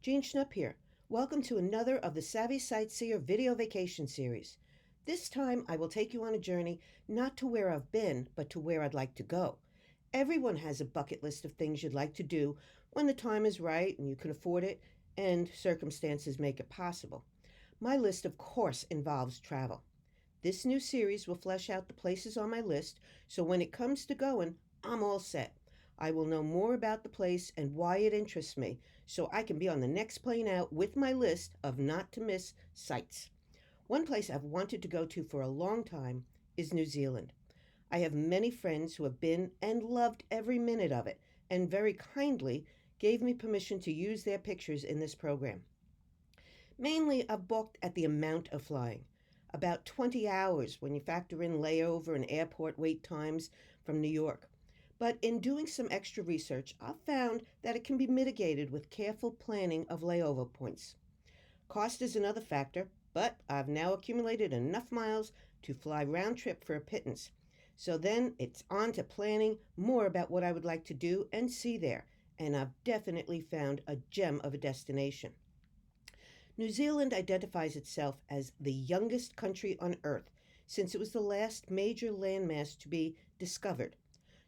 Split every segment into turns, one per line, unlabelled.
Jean Schnupp here. Welcome to another of the Savvy Sightseer video vacation series. This time I will take you on a journey not to where I've been, but to where I'd like to go. Everyone has a bucket list of things you'd like to do when the time is right and you can afford it and circumstances make it possible. My list, of course, involves travel. This new series will flesh out the places on my list, so when it comes to going, I'm all set. I will know more about the place and why it interests me, so I can be on the next plane out with my list of not to miss sights. One place I've wanted to go to for a long time is New Zealand. I have many friends who have been and loved every minute of it, and very kindly gave me permission to use their pictures in this program. Mainly, I've balked at the amount of flying. About 20 hours when you factor in layover and airport wait times from New York. But in doing some extra research, I've found that it can be mitigated with careful planning of layover points. Cost is another factor, but I've now accumulated enough miles to fly round trip for a pittance. So then it's on to planning more about what I would like to do and see there, and I've definitely found a gem of a destination. New Zealand identifies itself as the youngest country on Earth, since it was the last major landmass to be discovered.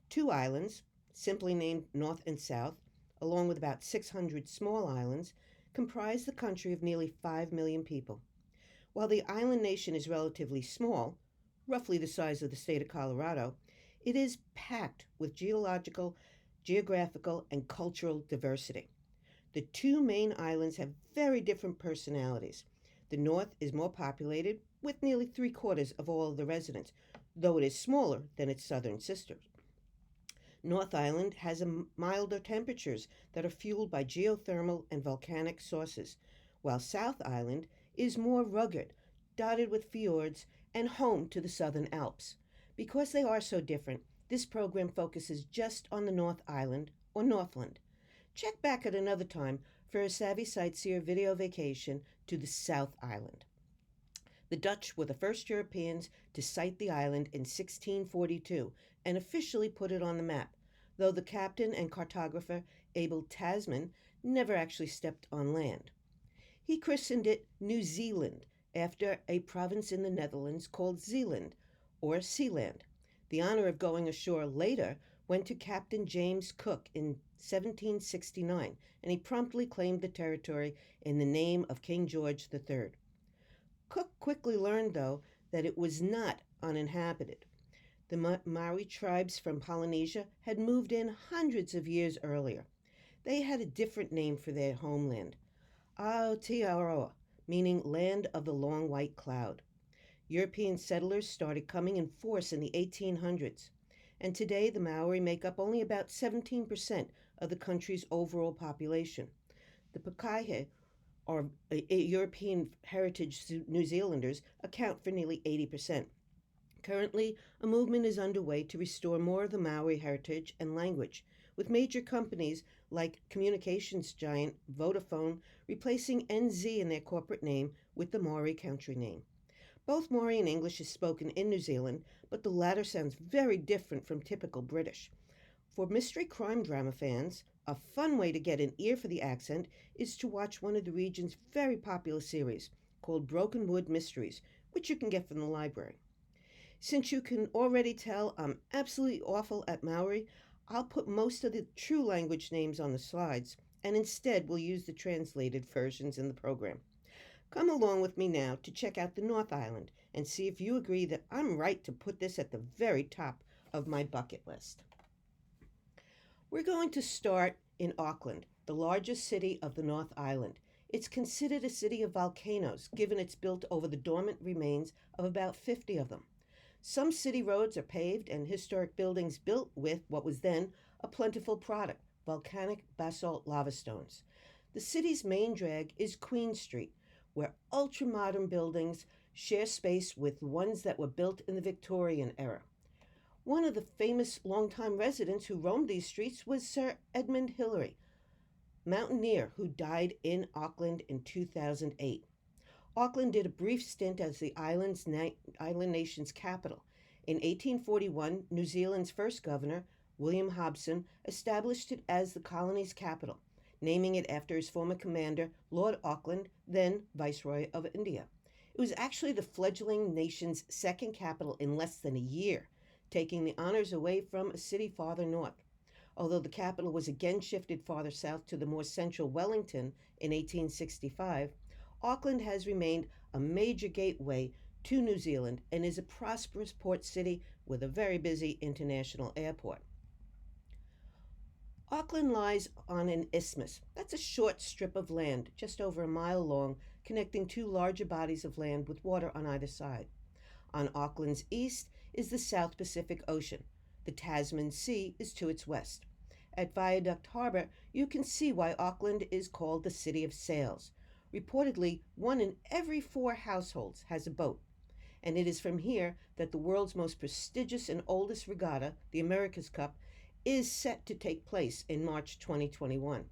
2 islands, simply named North and South, along with about 600 small islands, comprise the country of nearly 5 million people. While the island nation is relatively small, roughly the size of the state of Colorado, it is packed with geological, geographical, and cultural diversity. The 2 main islands have very different personalities. The north is more populated, with nearly 3/4 of all of the residents, though it is smaller than its southern sisters. North Island has milder temperatures that are fueled by geothermal and volcanic sources, while South Island is more rugged, dotted with fjords, and home to the Southern Alps. Because they are so different, this program focuses just on the North Island, or Northland. Check back at another time for a Savvy Sightseer video vacation to the South Island. The Dutch were the first Europeans to sight the island in 1642 and officially put it on the map, though the captain and cartographer Abel Tasman never actually stepped on land. He christened it New Zealand after a province in the Netherlands called Zeeland, or Sealand. The honor of going ashore later went to Captain James Cook in 1769, and he promptly claimed the territory in the name of King George III. Cook quickly learned, though, that it was not uninhabited. The Maori tribes from Polynesia had moved in hundreds of years earlier. They had a different name for their homeland, Aotearoa, meaning land of the long white cloud. European settlers started coming in force in the 1800s, and today the Maori make up only about 17% of the country's overall population. The Pakaihe, or European heritage New Zealanders, account for nearly 80%. Currently, a movement is underway to restore more of the Maori heritage and language, with major companies like communications giant Vodafone replacing NZ in their corporate name with the Maori country name. Both Maori and English is spoken in New Zealand, but the latter sounds very different from typical British. For mystery crime drama fans, a fun way to get an ear for the accent is to watch one of the region's very popular series called Broken Wood Mysteries, which you can get from the library. Since you can already tell I'm absolutely awful at Maori, I'll put most of the true language names on the slides, and instead we'll use the translated versions in the program. Come along with me now to check out the North Island and see if you agree that I'm right to put this at the very top of my bucket list. We're going to start in Auckland, the largest city of the North Island. It's considered a city of volcanoes, given it's built over the dormant remains of about 50 of them. Some city roads are paved and historic buildings built with what was then a plentiful product, volcanic basalt lava stones. The city's main drag is Queen Street, where ultra-modern buildings share space with ones that were built in the Victorian era. One of the famous longtime residents who roamed these streets was Sir Edmund Hillary, mountaineer who died in Auckland in 2008. Auckland did a brief stint as the island nation's capital. In 1841, New Zealand's first governor, William Hobson, established it as the colony's capital. naming it after his former commander, Lord Auckland, then Viceroy of India. It was actually the fledgling nation's second capital in less than a year, taking the honors away from a city farther north. Although the capital was again shifted farther south to the more central Wellington in 1865, Auckland has remained a major gateway to New Zealand and is a prosperous port city with a very busy international airport. Auckland lies on an isthmus. That's a short strip of land, just over a mile long, connecting two larger bodies of land with water on either side. On Auckland's east is the South Pacific Ocean. The Tasman Sea is to its west. At Viaduct Harbor, you can see why Auckland is called the City of Sails. Reportedly, 1 in every 4 households has a boat, and it is from here that the world's most prestigious and oldest regatta, the America's Cup, is set to take place in March 2021.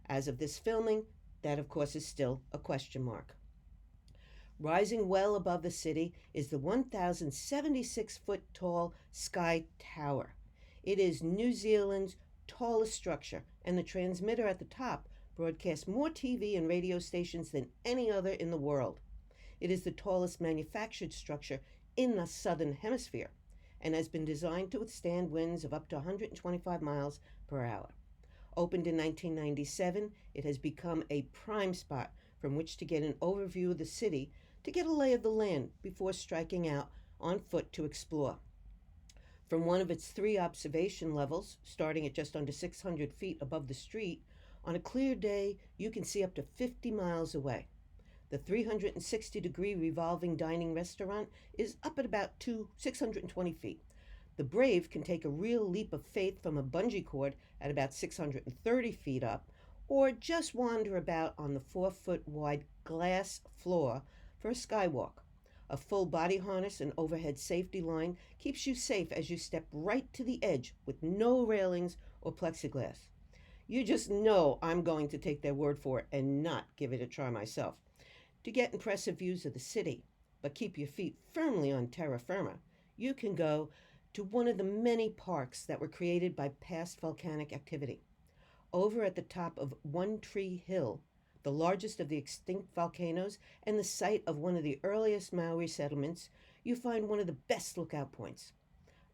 As of this filming, that of course is still a question mark. Rising well above the city is the 1,076-foot tall Sky Tower. It is New Zealand's tallest structure, and the transmitter at the top broadcasts more TV and radio stations than any other in the world. It is the tallest manufactured structure in the southern hemisphere and has been designed to withstand winds of up to 125 miles per hour. Opened in 1997, it has become a prime spot from which to get an overview of the city, to get a lay of the land before striking out on foot to explore. From one of its 3 observation levels, starting at just under 600 feet above the street, on a clear day you can see up to 50 miles away. The 360-degree revolving dining restaurant is up at about 620 feet. The brave can take a real leap of faith from a bungee cord at about 630 feet up, or just wander about on the 4-foot wide glass floor for a skywalk. A full body harness and overhead safety line keeps you safe as you step right to the edge with no railings or plexiglass. You just know I'm going to take their word for it and not give it a try myself. To get impressive views of the city, but keep your feet firmly on terra firma, you can go to one of the many parks that were created by past volcanic activity. Over at the top of One Tree Hill, the largest of the extinct volcanoes and the site of one of the earliest Maori settlements, you find one of the best lookout points.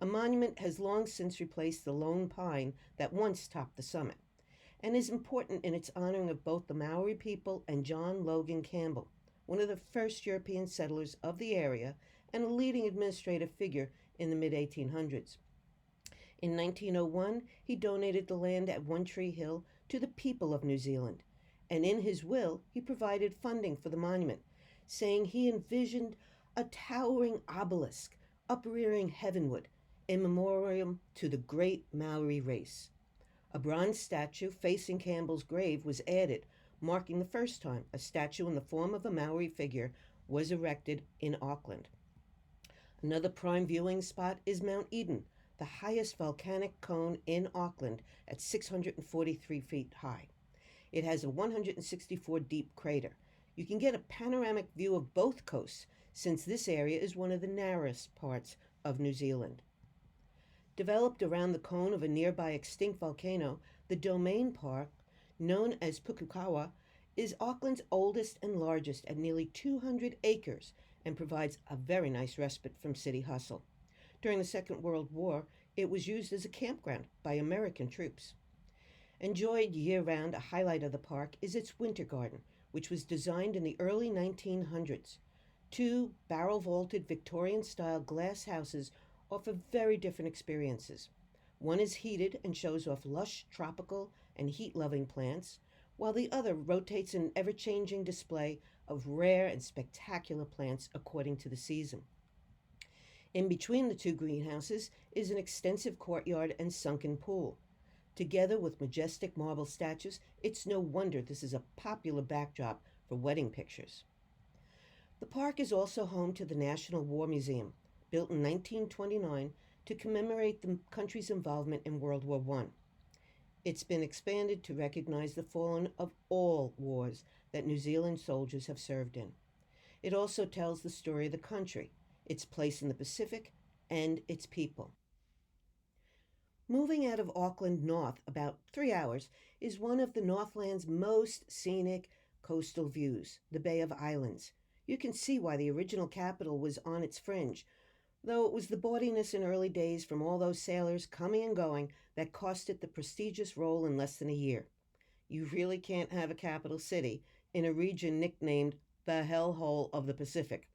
A monument has long since replaced the lone pine that once topped the summit, and is important in its honoring of both the Maori people and John Logan Campbell, one of the first European settlers of the area and a leading administrative figure in the mid-1800s. In 1901, he donated the land at One Tree Hill to the people of New Zealand, and in his will, he provided funding for the monument, saying he envisioned a towering obelisk uprearing heavenward in memoriam to the great Maori race. A bronze statue facing Campbell's grave was added, marking the first time a statue in the form of a Maori figure was erected in Auckland. Another prime viewing spot is Mount Eden, the highest volcanic cone in Auckland at 643 feet high. It has a 164 deep crater. You can get a panoramic view of both coasts, since this area is one of the narrowest parts of New Zealand. Developed around the cone of a nearby extinct volcano, the Domain Park, known as Pukekohe, is Auckland's oldest and largest at nearly 200 acres and provides a very nice respite from city hustle. During the Second World War, it was used as a campground by American troops. Enjoyed year-round, a highlight of the park is its winter garden, which was designed in the early 1900s. 2 barrel-vaulted Victorian-style glass houses offer very different experiences. One is heated and shows off lush tropical and heat-loving plants, while the other rotates an ever-changing display of rare and spectacular plants according to the season. In between the 2 greenhouses is an extensive courtyard and sunken pool. Together with majestic marble statues, it's no wonder this is a popular backdrop for wedding pictures. The park is also home to the National War Museum, built in 1929 to commemorate the country's involvement in World War I. It's been expanded to recognize the fallen of all wars that New Zealand soldiers have served in. It also tells the story of the country, its place in the Pacific, and its people. Moving out of Auckland north about 3 hours is one of the Northland's most scenic coastal views, the Bay of Islands. You can see why the original capital was on its fringe, though it was the bawdiness in early days from all those sailors coming and going that cost it the prestigious role in less than a year. You really can't have a capital city in a region nicknamed the hellhole of the Pacific.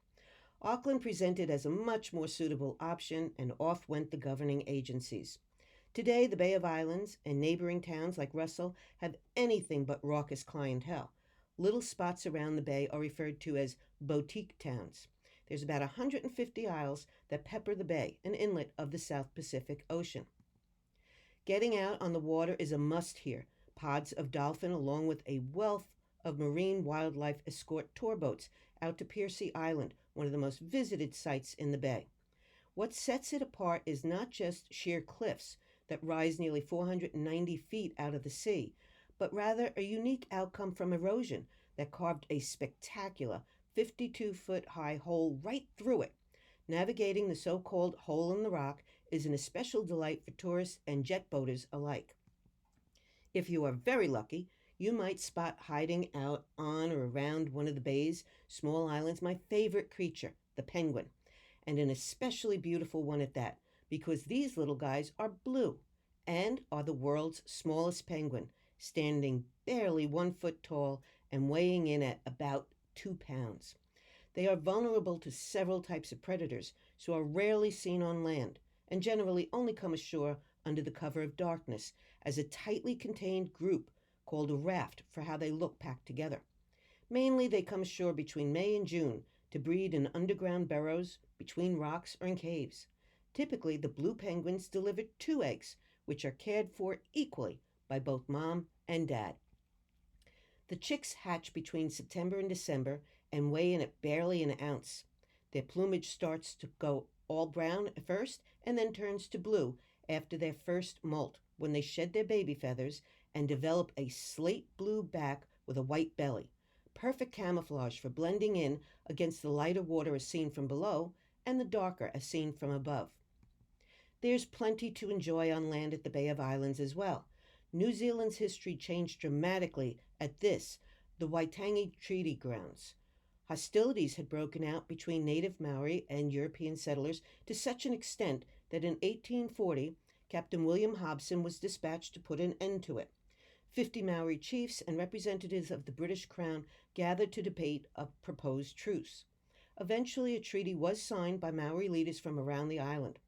Auckland presented as a much more suitable option, and off went the governing agencies. Today, the Bay of Islands and neighboring towns like Russell have anything but raucous clientele. Little spots around the bay are referred to as boutique towns. There's about 150 isles that pepper the bay, an inlet of the South Pacific Ocean. Getting out on the water is a must here. Pods of dolphin, along with a wealth of marine wildlife escort tour boats out to Piercy Island, one of the most visited sites in the bay. What sets it apart is not just sheer cliffs that rise nearly 490 feet out of the sea, but rather a unique outcome from erosion that carved a spectacular 52-foot high hole right through it. Navigating the so-called hole in the rock is an especial delight for tourists and jet boaters alike. If you are very lucky, you might spot hiding out on or around one of the bay's small islands my favorite creature, the penguin, and an especially beautiful one at that, because these little guys are blue and are the world's smallest penguin, standing barely 1 foot tall and weighing in at about 2 pounds. They are vulnerable to several types of predators, so are rarely seen on land, and generally only come ashore under the cover of darkness as a tightly contained group called a raft for how they look packed together. Mainly they come ashore between May and June to breed in underground burrows, between rocks, or in caves. Typically, the blue penguins deliver 2 eggs, which are cared for equally by both mom and dad. The chicks hatch between September and December and weigh in at barely an ounce. Their plumage starts to go all brown at first and then turns to blue after their first molt, when they shed their baby feathers and develop a slate blue back with a white belly. Perfect camouflage for blending in against the lighter water as seen from below and the darker as seen from above. There's plenty to enjoy on land at the Bay of Islands as well. New Zealand's history changed dramatically at the Waitangi Treaty grounds. Hostilities had broken out between native Maori and European settlers to such an extent that in 1840, Captain William Hobson was dispatched to put an end to it. 50 Maori chiefs and representatives of the British Crown gathered to debate a proposed truce. Eventually, a treaty was signed by Maori leaders from around the island.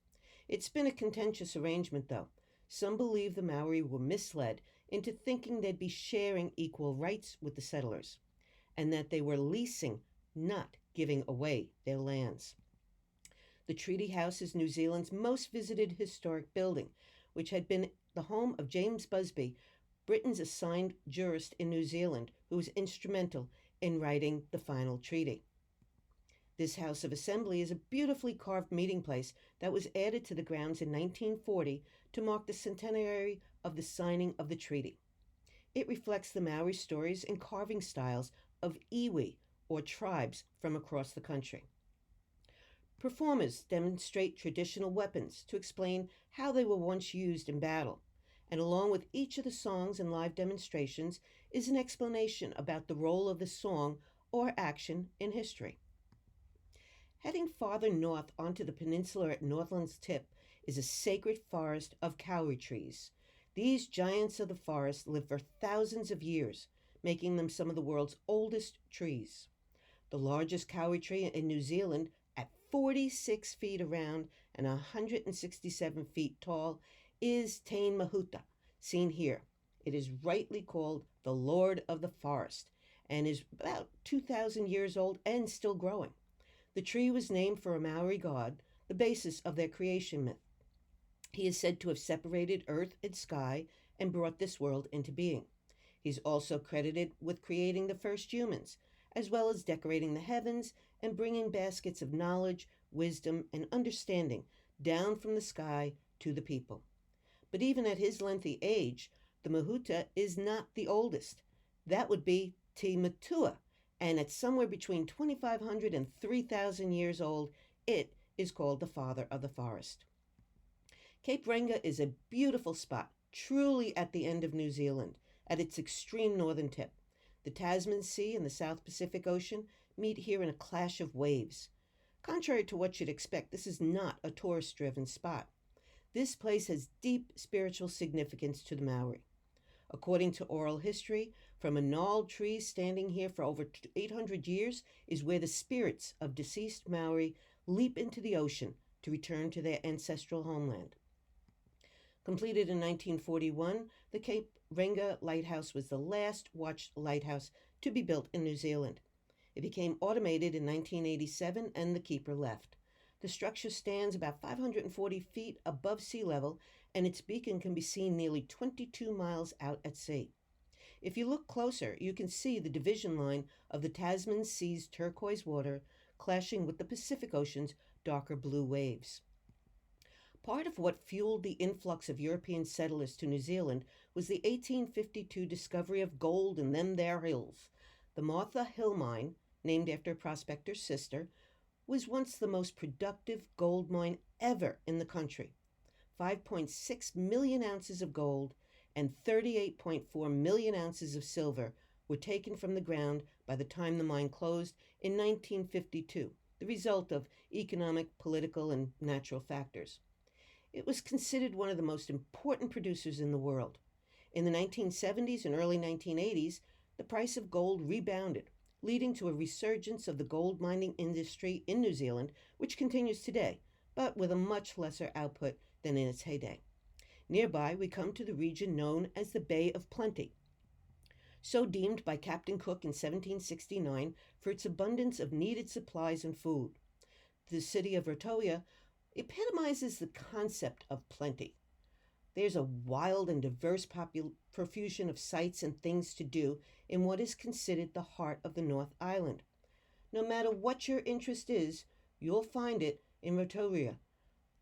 It's been a contentious arrangement, though. Some believe the Maori were misled into thinking they'd be sharing equal rights with the settlers, and that they were leasing, not giving away their lands. The Treaty House is New Zealand's most visited historic building, which had been the home of James Busby, Britain's assigned jurist in New Zealand, who was instrumental in writing the final treaty. This House of Assembly is a beautifully carved meeting place that was added to the grounds in 1940 to mark the centenary of the signing of the treaty. It reflects the Maori stories and carving styles of iwi, or tribes from across the country. Performers demonstrate traditional weapons to explain how they were once used in battle, and along with each of the songs and live demonstrations is an explanation about the role of the song or action in history. Heading farther north onto the peninsula at Northland's tip is a sacred forest of kauri trees. These giants of the forest live for thousands of years, making them some of the world's oldest trees. The largest kauri tree in New Zealand, at 46 feet around and 167 feet tall, is Te Mahuta, seen here. It is rightly called the Lord of the Forest and is about 2,000 years old and still growing. The tree was named for a Maori god, the basis of their creation myth. He is said to have separated earth and sky and brought this world into being. He's also credited with creating the first humans, as well as decorating the heavens and bringing baskets of knowledge, wisdom, and understanding down from the sky to the people. But even at his lengthy age, the Mahuta is not the oldest. That would be Te Matua, and at somewhere between 2,500 and 3,000 years old, it is called the Father of the Forest. Cape Reinga is a beautiful spot, truly at the end of New Zealand, at its extreme northern tip. The Tasman Sea and the South Pacific Ocean meet here in a clash of waves. Contrary to what you'd expect, this is not a tourist-driven spot. This place has deep spiritual significance to the Maori. According to oral history, from a gnarled tree standing here for over 800 years is where the spirits of deceased Maori leap into the ocean to return to their ancestral homeland. Completed in 1941, the Cape Reinga Lighthouse was the last watched lighthouse to be built in New Zealand. It became automated in 1987 and the keeper left. The structure stands about 540 feet above sea level and its beacon can be seen nearly 22 miles out at sea. If you look closer, you can see the division line of the Tasman Sea's turquoise water clashing with the Pacific Ocean's darker blue waves. Part of what fueled the influx of European settlers to New Zealand was the 1852 discovery of gold in them there hills. The Martha Hill Mine, named after a prospector's sister, was once the most productive gold mine ever in the country. 5.6 million ounces of gold and 38.4 million ounces of silver were taken from the ground by the time the mine closed in 1952, the result of economic, political, and natural factors. It was considered one of the most important producers in the world. In the 1970s and early 1980s, the price of gold rebounded, leading to a resurgence of the gold mining industry in New Zealand, which continues today, but with a much lesser output than in its heyday. Nearby, we come to the region known as the Bay of Plenty, so deemed by Captain Cook in 1769 for its abundance of needed supplies and food. The city of Rotorua epitomizes the concept of plenty. There's a wild and diverse profusion of sights and things to do in what is considered the heart of the North Island. No matter what your interest is, you'll find it in Rotorua.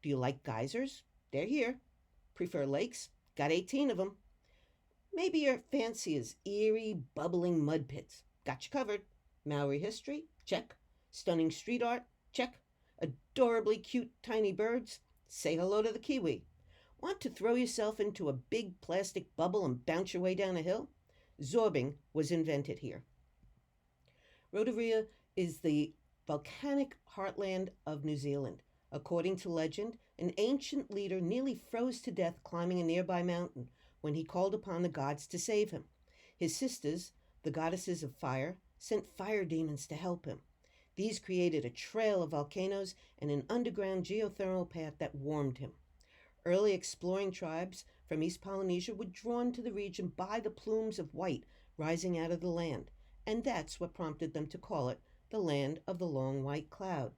Do you like geysers? They're here. Prefer lakes? Got 18 of them. Maybe your fancy is eerie, bubbling mud pits. Got you covered. Maori history? Check. Stunning street art? Check. Adorably cute tiny birds? Say hello to the kiwi. Want to throw yourself into a big plastic bubble and bounce your way down a hill? Zorbing was invented here. Rotorua is the volcanic heartland of New Zealand. According to legend, an ancient leader nearly froze to death climbing a nearby mountain when he called upon the gods to save him. His sisters, the goddesses of fire, sent fire demons to help him. These created a trail of volcanoes and an underground geothermal path that warmed him. Early exploring tribes from East Polynesia were drawn to the region by the plumes of white rising out of the land, and that's what prompted them to call it the land of the long white cloud.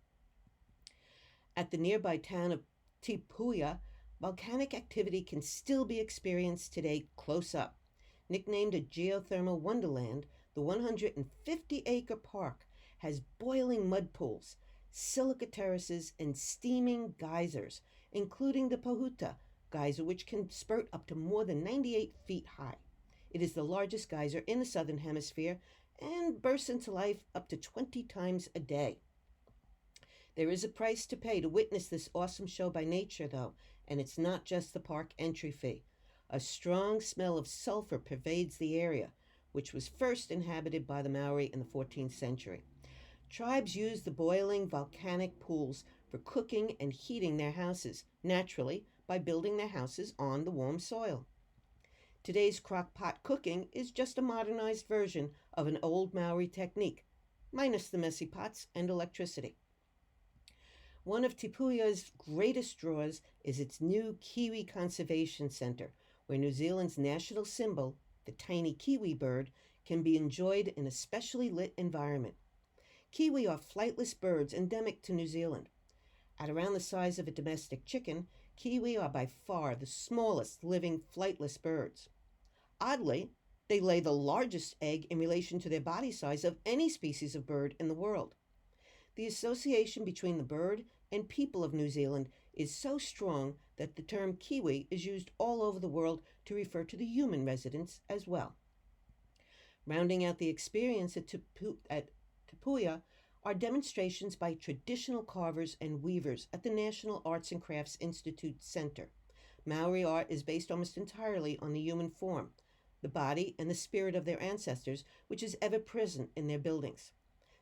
At the nearby town of Tipuia, volcanic activity can still be experienced today close up. Nicknamed a geothermal wonderland, the 150-acre park has boiling mud pools, silica terraces, and steaming geysers, including the Pohuta geyser, which can spurt up to more than 98 feet high. It is the largest geyser in the southern hemisphere and bursts into life up to 20 times a day. There is a price to pay to witness this awesome show by nature, though, and it's not just the park entry fee. A strong smell of sulfur pervades the area, which was first inhabited by the Maori in the 14th century. Tribes used the boiling volcanic pools for cooking and heating their houses, naturally by building their houses on the warm soil. Today's crock pot cooking is just a modernized version of an old Maori technique, minus the messy pots and electricity. One of Tipuia's greatest draws is its new Kiwi Conservation Center, where New Zealand's national symbol, the tiny kiwi bird, can be enjoyed in a specially lit environment. Kiwi are flightless birds endemic to New Zealand. At around the size of a domestic chicken, kiwi are by far the smallest living flightless birds. Oddly, they lay the largest egg in relation to their body size of any species of bird in the world. The association between the bird and people of New Zealand is so strong that the term kiwi is used all over the world to refer to the human residents as well. Rounding out the experience at Tipuia are demonstrations by traditional carvers and weavers at the National Arts and Crafts Institute Center. Maori art is based almost entirely on the human form, the body, and the spirit of their ancestors, which is ever present in their buildings.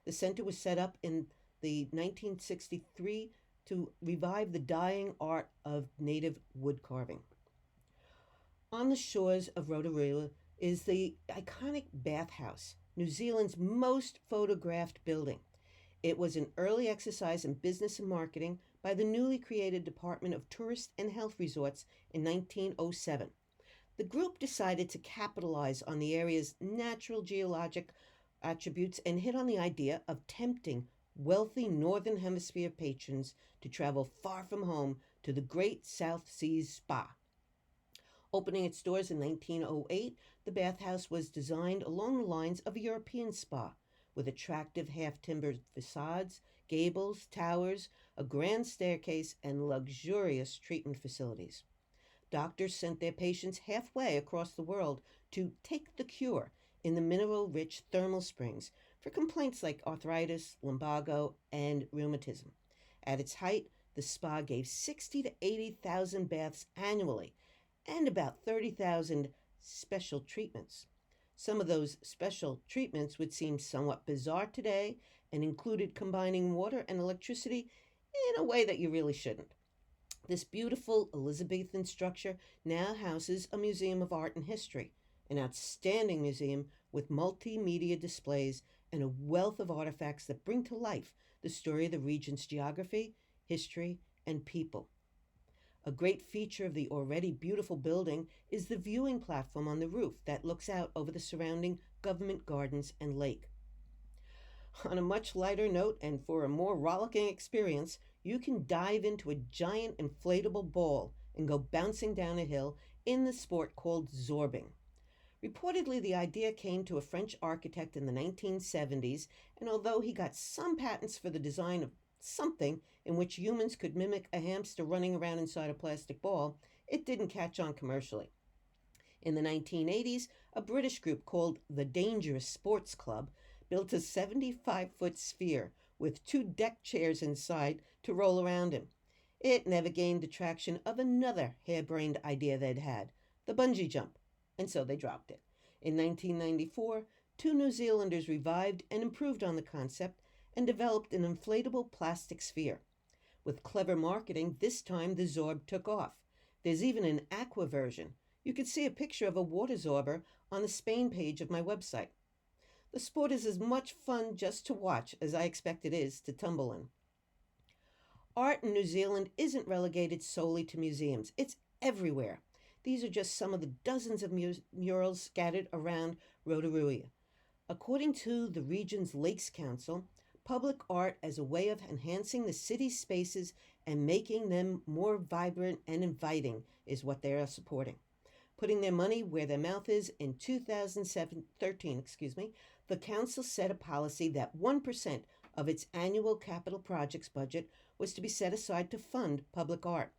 The center was set up in the 1963 to revive the dying art of native wood carving. On the shores of Rotorua is the iconic bathhouse, New Zealand's most photographed building. It was an early exercise in business and marketing by the newly created Department of Tourist and Health Resorts in 1907. The group decided to capitalize on the area's natural geologic attributes and hit on the idea of tempting wealthy Northern Hemisphere patrons to travel far from home to the Great South Seas Spa. Opening its doors in 1908, the bathhouse was designed along the lines of a European spa, with attractive half-timbered facades, gables, towers, a grand staircase, and luxurious treatment facilities. Doctors sent their patients halfway across the world to take the cure in the mineral-rich thermal springs for complaints like arthritis, lumbago, and rheumatism. At its height, the spa gave 60 to 80,000 baths annually, and about 30,000 special treatments. Some of those special treatments would seem somewhat bizarre today and included combining water and electricity in a way that you really shouldn't. This beautiful Elizabethan structure now houses a museum of art and history, an outstanding museum with multimedia displays and a wealth of artifacts that bring to life the story of the region's geography, history, and people. A great feature of the already beautiful building is the viewing platform on the roof that looks out over the surrounding government gardens and lake. On a much lighter note, and for a more rollicking experience, you can dive into a giant inflatable ball and go bouncing down a hill in the sport called zorbing. Reportedly, the idea came to a French architect in the 1970s, and although he got some patents for the design of something in which humans could mimic a hamster running around inside a plastic ball, it didn't catch on commercially. In the 1980s, a British group called the Dangerous Sports Club built a 75-foot sphere with 2 deck chairs inside to roll around in. It never gained the traction of another harebrained idea they'd had, the bungee jump, and so they dropped it. In 1994, 2 New Zealanders revived and improved on the concept and developed an inflatable plastic sphere. With clever marketing, this time the Zorb took off. There's even an aqua version. You can see a picture of a water zorber on the Spain page of my website. The sport is as much fun just to watch as I expect it is to tumble in. Art in New Zealand isn't relegated solely to museums. It's everywhere. These are just some of the dozens of murals scattered around Rotorua. According to the region's Lakes Council, public art as a way of enhancing the city's spaces and making them more vibrant and inviting is what they are supporting. Putting their money where their mouth is, in 2013, the council set a policy that 1% of its annual capital projects budget was to be set aside to fund public art.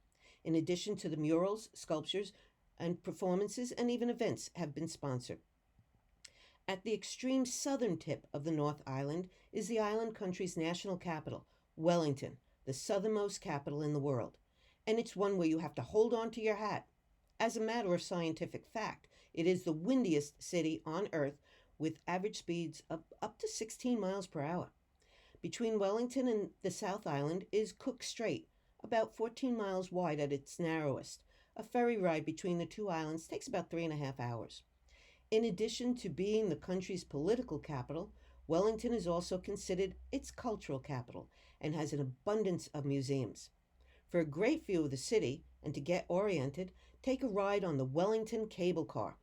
In addition to the murals, sculptures, and performances and even events have been sponsored. At the extreme southern tip of the North Island is the island country's national capital, Wellington, the southernmost capital in the world. And it's one where you have to hold on to your hat. As a matter of scientific fact, it is the windiest city on Earth with average speeds of up to 16 miles per hour. Between Wellington and the South Island is Cook Strait, about 14 miles wide at its narrowest. A ferry ride between the 2 islands takes about 3.5 hours. In addition to being the country's political capital, Wellington is also considered its cultural capital and has an abundance of museums. For a great view of the city and to get oriented, take a ride on the Wellington cable car.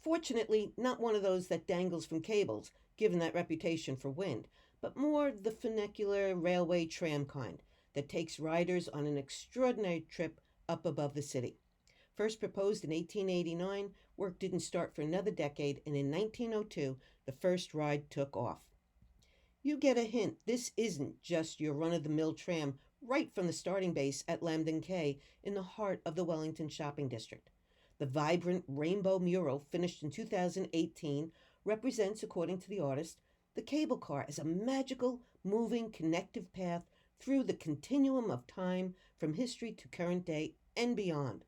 Fortunately, not one of those that dangles from cables, given that reputation for wind, but more the funicular railway tram kind that takes riders on an extraordinary trip up above the city. First proposed in 1889, work didn't start for another decade, and in 1902, the first ride took off. You get a hint, this isn't just your run-of-the-mill tram right from the starting base at Lambton Quay in the heart of the Wellington shopping district. The vibrant rainbow mural, finished in 2018, represents, according to the artist, the cable car as a magical, moving, connective path through the continuum of time from history to current day and beyond.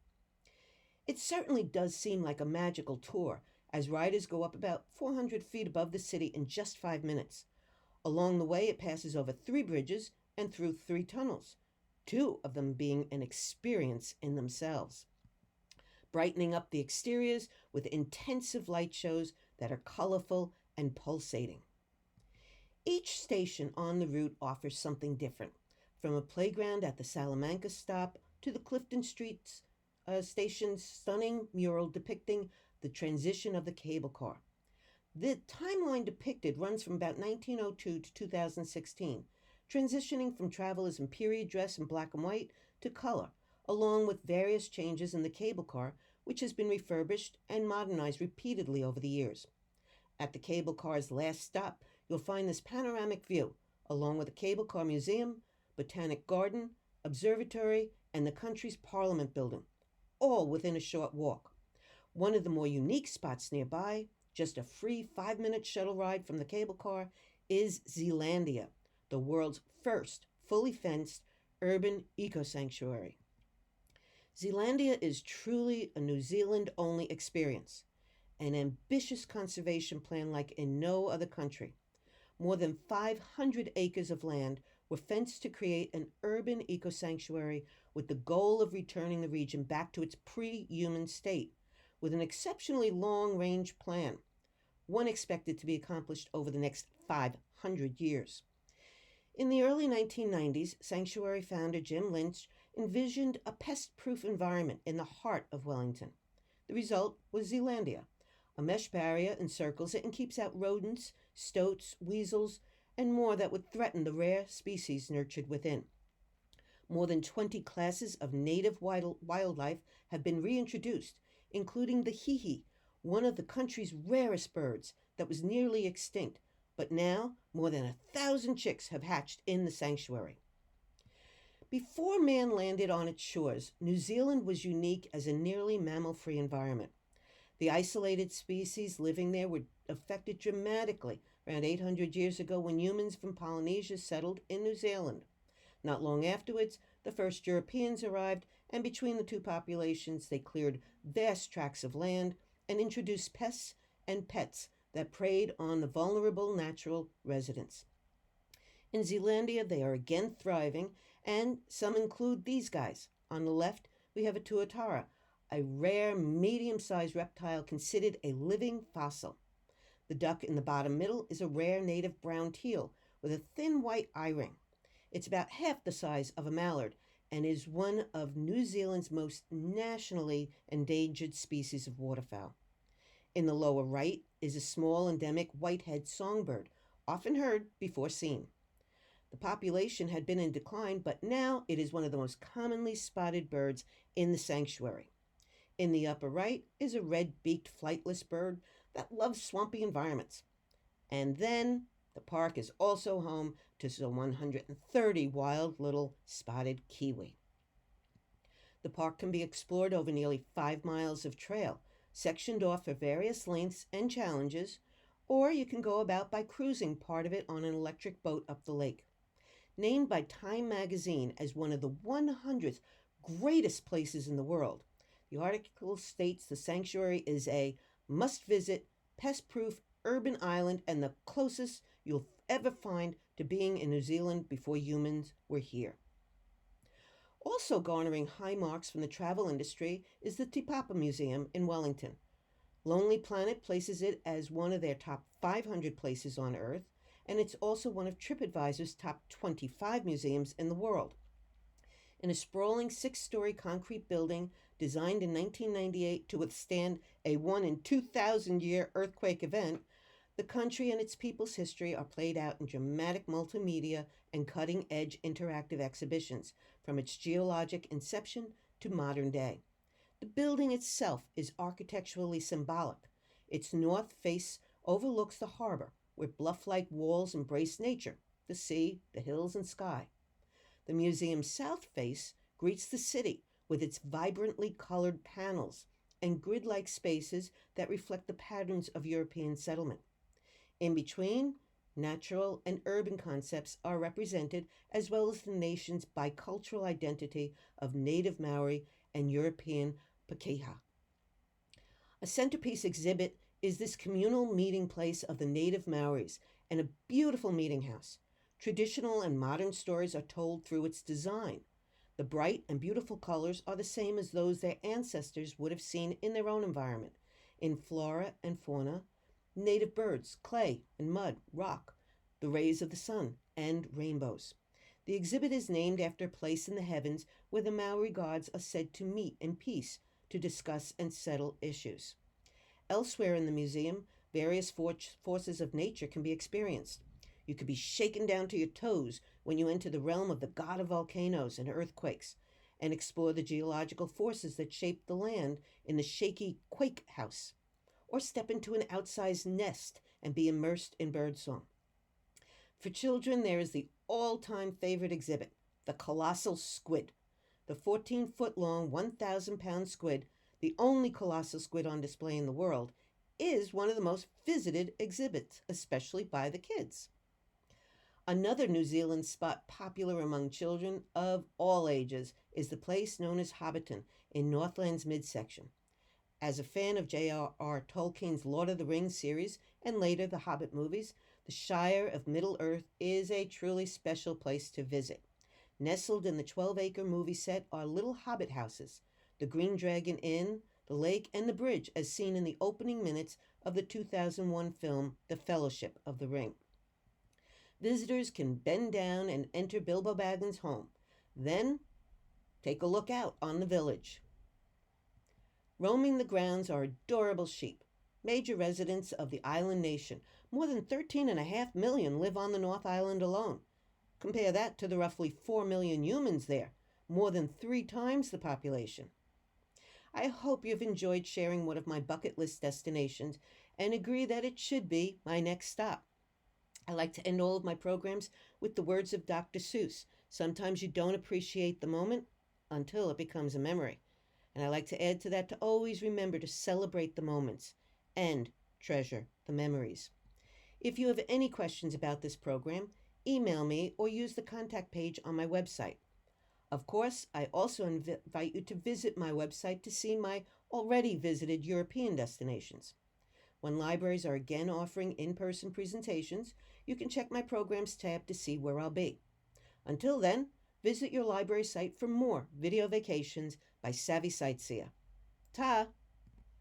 It certainly does seem like a magical tour, as riders go up about 400 feet above the city in just 5 minutes. Along the way, it passes over 3 bridges and through 3 tunnels, 2 of them being an experience in themselves, brightening up the exteriors with intensive light shows that are colorful and pulsating. Each station on the route offers something different, from a playground at the Salamanca stop to the Clifton Street station's stunning mural depicting the transition of the cable car. The timeline depicted runs from about 1902 to 2016, transitioning from travelers in period dress in black and white to color, along with various changes in the cable car, which has been refurbished and modernized repeatedly over the years. At the cable car's last stop, you'll find this panoramic view, along with a cable car museum, botanic garden, observatory, and the country's parliament building, all within a short walk. One of the more unique spots nearby, just a free 5-minute shuttle ride from the cable car, is Zealandia, the world's first fully fenced urban eco-sanctuary. Zealandia is truly a New Zealand-only experience, an ambitious conservation plan like in no other country. More than 500 acres of land were fenced to create an urban eco-sanctuary with the goal of returning the region back to its pre-human state, with an exceptionally long-range plan, one expected to be accomplished over the next 500 years. In the early 1990s, sanctuary founder Jim Lynch envisioned a pest-proof environment in the heart of Wellington. The result was Zealandia. A mesh barrier encircles it and keeps out rodents, stoats, weasels, and more that would threaten the rare species nurtured within. More than 20 classes of native wildlife have been reintroduced, including the hihi, one of the country's rarest birds that was nearly extinct, but now more than 1,000 chicks have hatched in the sanctuary. Before man landed on its shores, New Zealand was unique as a nearly mammal-free environment. The isolated species living there were affected dramatically around 800 years ago when humans from Polynesia settled in New Zealand. Not long afterwards, the first Europeans arrived, and between the two populations, they cleared vast tracts of land and introduced pests and pets that preyed on the vulnerable natural residents. In Zealandia, they are again thriving, and some include these guys. On the left, we have a tuatara, a rare medium-sized reptile considered a living fossil. The duck in the bottom middle is a rare native brown teal with a thin white eye ring. It's about half the size of a mallard and is one of New Zealand's most nationally endangered species of waterfowl. In the lower right is a small endemic white-head songbird, often heard before seen. The population had been in decline, but now it is one of the most commonly spotted birds in the sanctuary. In the upper right is a red-beaked flightless bird that loves swampy environments. And then the park is also home to some 130 wild little spotted kiwi. The park can be explored over nearly 5 miles of trail, sectioned off for various lengths and challenges, or you can go about by cruising part of it on an electric boat up the lake. Named by Time magazine as one of the 100th greatest places in the world, the article states the sanctuary is a must-visit, pest-proof urban island and the closest you'll ever find to being in New Zealand before humans were here. Also garnering high marks from the travel industry is the Te Papa Museum in Wellington. Lonely Planet places it as one of their top 500 places on Earth, and it's also one of TripAdvisor's top 25 museums in the world. In a sprawling 6-story concrete building designed in 1998 to withstand a 1 in 2,000 year earthquake event, the country and its people's history are played out in dramatic multimedia and cutting-edge interactive exhibitions, from its geologic inception to modern day. The building itself is architecturally symbolic. Its north face overlooks the harbor, where bluff-like walls embrace nature, the sea, the hills, and sky. The museum's south face greets the city with its vibrantly colored panels and grid-like spaces that reflect the patterns of European settlement. In between, natural and urban concepts are represented, as well as the nation's bicultural identity of native Maori and European pakeha. A centerpiece exhibit is this communal meeting place of the native Maoris and a beautiful meeting house. Traditional and modern stories are told through its design. The bright and beautiful colors are the same as those their ancestors would have seen in their own environment, in flora and fauna, native birds, clay and mud, rock, the rays of the sun, and rainbows. The exhibit is named after a place in the heavens where the Maori gods are said to meet in peace to discuss and settle issues. Elsewhere in the museum, various forces of nature can be experienced. You could be shaken down to your toes when you enter the realm of the god of volcanoes and earthquakes and explore the geological forces that shape the land in the shaky quake house, or step into an outsized nest and be immersed in birdsong. For children, there is the all-time favorite exhibit, the colossal squid. The 14-foot-long, 1,000-pound squid, the only colossal squid on display in the world, is one of the most visited exhibits, especially by the kids. Another New Zealand spot popular among children of all ages is the place known as Hobbiton in Northland's midsection. As a fan of J.R.R. Tolkien's Lord of the Rings series and later the Hobbit movies, the Shire of Middle-earth is a truly special place to visit. Nestled in the 12-acre movie set are little hobbit houses, the Green Dragon Inn, the lake, and the bridge as seen in the opening minutes of the 2001 film The Fellowship of the Ring. Visitors can bend down and enter Bilbo Baggins' home. Then, take a look out on the village. Roaming the grounds are adorable sheep, major residents of the island nation. More than 13.5 million live on the North Island alone. Compare that to the roughly 4 million humans there, more than 3 times the population. I hope you've enjoyed sharing one of my bucket list destinations and agree that it should be my next stop. I like to end all of my programs with the words of Dr. Seuss. Sometimes you don't appreciate the moment until it becomes a memory. And I like to add to that to always remember to celebrate the moments and treasure the memories. If you have any questions about this program, email me or use the contact page on my website. Of course, I also invite you to visit my website to see my already visited European destinations. When libraries are again offering in-person presentations, you can check my programs tab to see where I'll be. Until then, visit your library site for more video vacations by Savvy Sightseer. Ta!